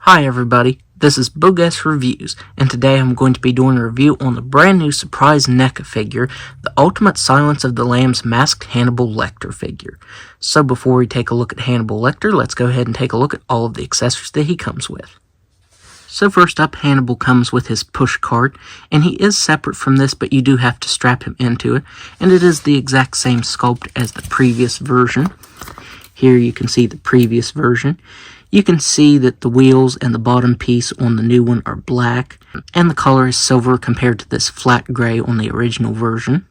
Hi everybody, this is Bogus Reviews, and today I'm going to be doing a review on the brand new surprise Neca figure, the Ultimate Silence of the Lambs Masked Hannibal Lecter figure. So before we take a look at Hannibal Lecter, let's go ahead and take a look at all of the accessories that he comes with. So first up, Hannibal comes with his push cart, and he is separate from this, but you do have to strap him into it, and it is the exact same sculpt as the previous version. Here you can see the previous version. You can see that the wheels and the bottom piece on the new one are black, and the color is silver compared to this flat gray on the original version.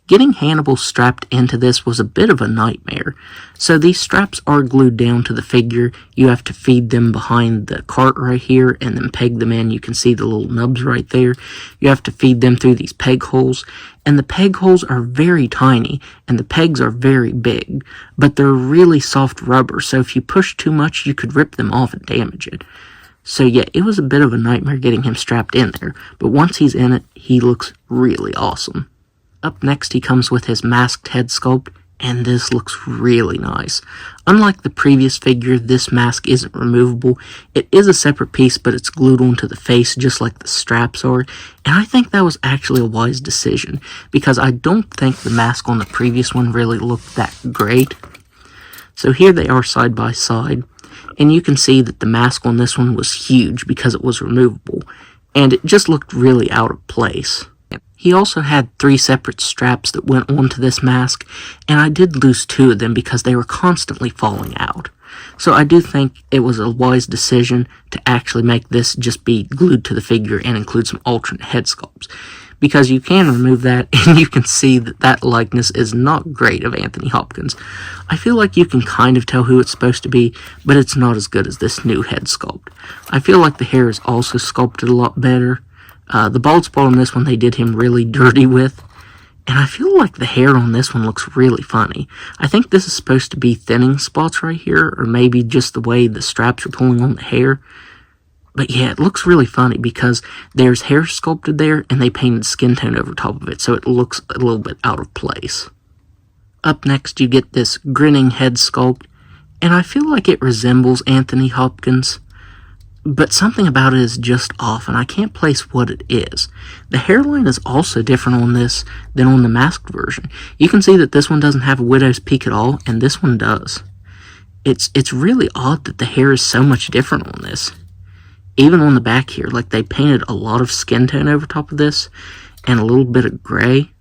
Getting Hannibal strapped into this was a bit of a nightmare. So these straps are glued down to the figure. You have to feed them behind the cart right here and then peg them in. You can see the little nubs right there. You have to feed them through these peg holes. And the peg holes are very tiny and the pegs are very big. But they're really soft rubber, so if you push too much you could rip them off and damage it. So yeah, it was a bit of a nightmare getting him strapped in there. But once he's in it, he looks really awesome. Up next, he comes with his masked head sculpt, and this looks really nice. Unlike the previous figure, this mask isn't removable. It is a separate piece, but it's glued onto the face just like the straps are, and I think that was actually a wise decision, because I don't think the mask on the previous one really looked that great. So here they are side by side, and you can see that the mask on this one was huge because it was removable, and it just looked really out of place. He also had 3 separate straps that went onto this mask, and I did lose 2 of them because they were constantly falling out. So I do think it was a wise decision to actually make this just be glued to the figure and include some alternate head sculpts. Because you can remove that, and you can see that that likeness is not great of Anthony Hopkins. I feel like you can kind of tell who it's supposed to be, but it's not as good as this new head sculpt. I feel like the hair is also sculpted a lot better. The bald spot on this one they did him really dirty with, and I feel like the hair on this one looks really funny. I think this is supposed to be thinning spots right here, or maybe just the way the straps are pulling on the hair. But yeah, it looks really funny because there's hair sculpted there, and they painted skin tone over top of it, so it looks a little bit out of place. Up next, you get this grinning head sculpt, and I feel like it resembles Anthony Hopkins. But something about it is just off, and I can't place what it is. The hairline is also different on this than on the masked version. You can see that this one doesn't have a widow's peak at all, and this one does. It's really odd that the hair is so much different on this. Even on the back here, like they painted a lot of skin tone over top of this, and a little bit of gray.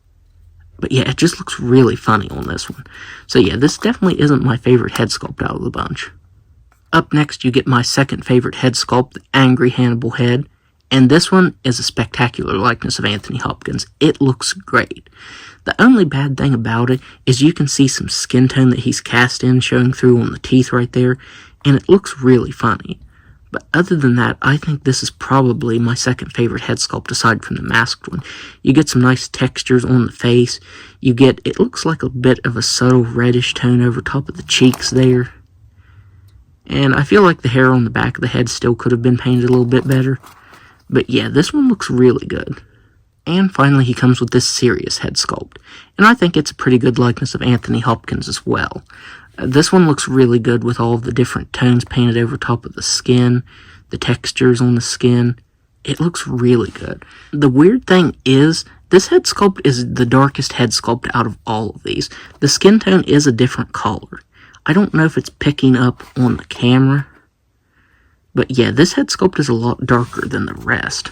But yeah, it just looks really funny on this one. So yeah, this definitely isn't my favorite head sculpt out of the bunch. Up next, you get my second favorite head sculpt, the Angry Hannibal head, and this one is a spectacular likeness of Anthony Hopkins. It looks great. The only bad thing about it is you can see some skin tone that he's cast in showing through on the teeth right there, and it looks really funny. But other than that, I think this is probably my second favorite head sculpt aside from the masked one. You get some nice textures on the face. It looks like a bit of a subtle reddish tone over top of the cheeks there. And I feel like the hair on the back of the head still could have been painted a little bit better. But yeah, this one looks really good. And finally, he comes with this serious head sculpt. And I think it's a pretty good likeness of Anthony Hopkins as well. This one looks really good with all of the different tones painted over top of the skin, the textures on the skin. It looks really good. The weird thing is, this head sculpt is the darkest head sculpt out of all of these. The skin tone is a different color. I don't know if it's picking up on the camera, but yeah, this head sculpt is a lot darker than the rest.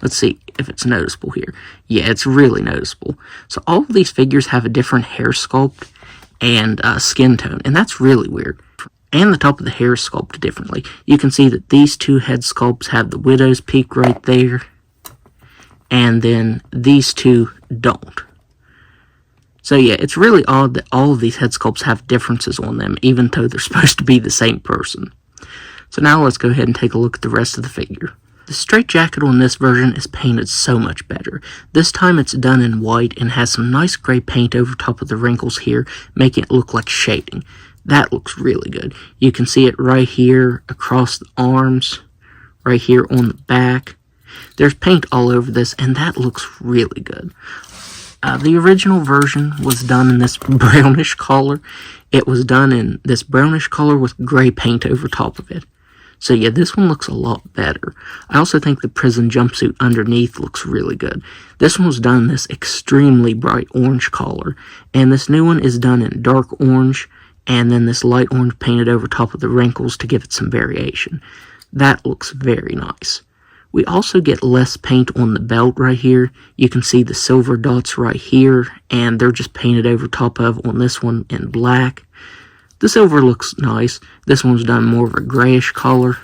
Let's see if it's noticeable here. Yeah, it's really noticeable. So all of these figures have a different hair sculpt and skin tone, and that's really weird. And the top of the hair is sculpted differently. You can see that these 2 head sculpts have the widow's peak right there, and then these 2 don't. So yeah, it's really odd that all of these head sculpts have differences on them, even though they're supposed to be the same person. So now let's go ahead and take a look at the rest of the figure. The straitjacket on this version is painted so much better. This time it's done in white and has some nice gray paint over top of the wrinkles here, making it look like shading. That looks really good. You can see it right here across the arms, right here on the back. There's paint all over this, and that looks really good. The original version was done in this brownish color. It was done in this brownish color with gray paint over top of it. So yeah, this one looks a lot better. I also think the prison jumpsuit underneath looks really good. This one was done in this extremely bright orange color, and this new one is done in dark orange, and then this light orange painted over top of the wrinkles to give it some variation. That looks very nice. We also get less paint on the belt right here. You can see the silver dots right here, and they're just painted over top of on this one in black. The silver looks nice. This one's done more of a grayish color.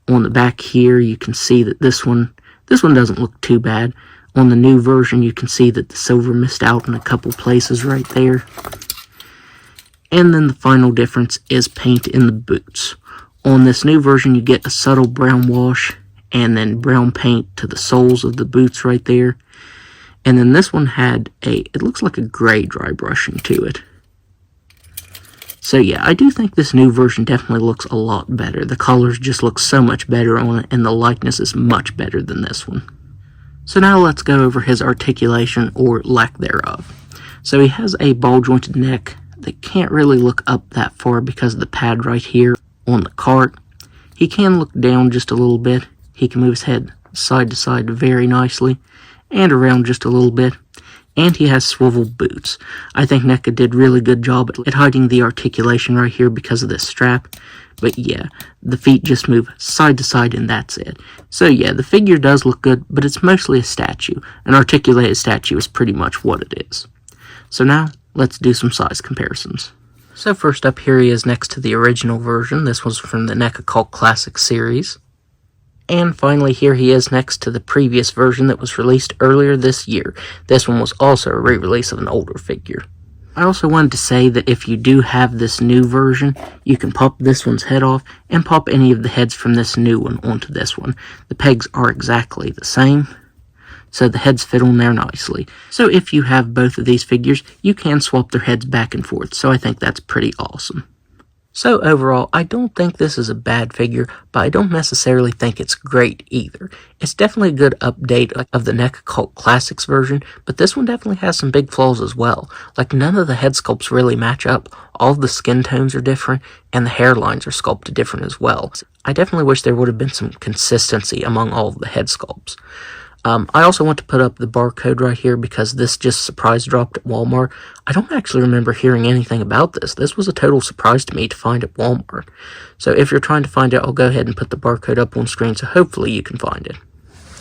On the back here, you can see that this one doesn't look too bad. On the new version, you can see that the silver missed out in a couple places right there. And then the final difference is paint in the boots. On this new version, you get a subtle brown wash and then brown paint to the soles of the boots right there. And then this one had it looks like a gray dry brushing to it. So yeah, I do think this new version definitely looks a lot better. The colors just look so much better on it, and the likeness is much better than this one. So now let's go over his articulation, or lack thereof. So he has a ball-jointed neck that can't really look up that far because of the pad right here on the cart. He can look down just a little bit. He can move his head side to side very nicely, and around just a little bit. And he has swivel boots. I think Neca did really good job at hiding the articulation right here because of this strap. But yeah, the feet just move side to side and that's it. So yeah, the figure does look good, but it's mostly a statue. An articulated statue is pretty much what it is. So now, let's do some size comparisons. So first up, here he is next to the original version. This was from the Neca Cult Classic series. And finally, here he is next to the previous version that was released earlier this year. This one was also a re-release of an older figure. I also wanted to say that if you do have this new version, you can pop this one's head off and pop any of the heads from this new one onto this one. The pegs are exactly the same, so the heads fit on there nicely. So if you have both of these figures, you can swap their heads back and forth, so I think that's pretty awesome. So overall, I don't think this is a bad figure, but I don't necessarily think it's great either. It's definitely a good update of the Neca Cult Classics version, but this one definitely has some big flaws as well. Like, none of the head sculpts really match up, all of the skin tones are different, and the hairlines are sculpted different as well. I definitely wish there would have been some consistency among all of the head sculpts. I also want to put up the barcode right here because this just surprise dropped at Walmart. I don't actually remember hearing anything about this. This was a total surprise to me to find at Walmart. So if you're trying to find it, I'll go ahead and put the barcode up on screen so hopefully you can find it.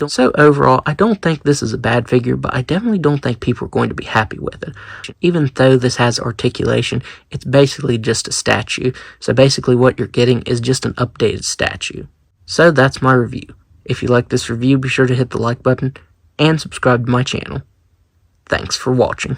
So overall, I don't think this is a bad figure, but I definitely don't think people are going to be happy with it. Even though this has articulation, it's basically just a statue. So basically what you're getting is just an updated statue. So that's my review. If you like this review, be sure to hit the like button and subscribe to my channel. Thanks for watching.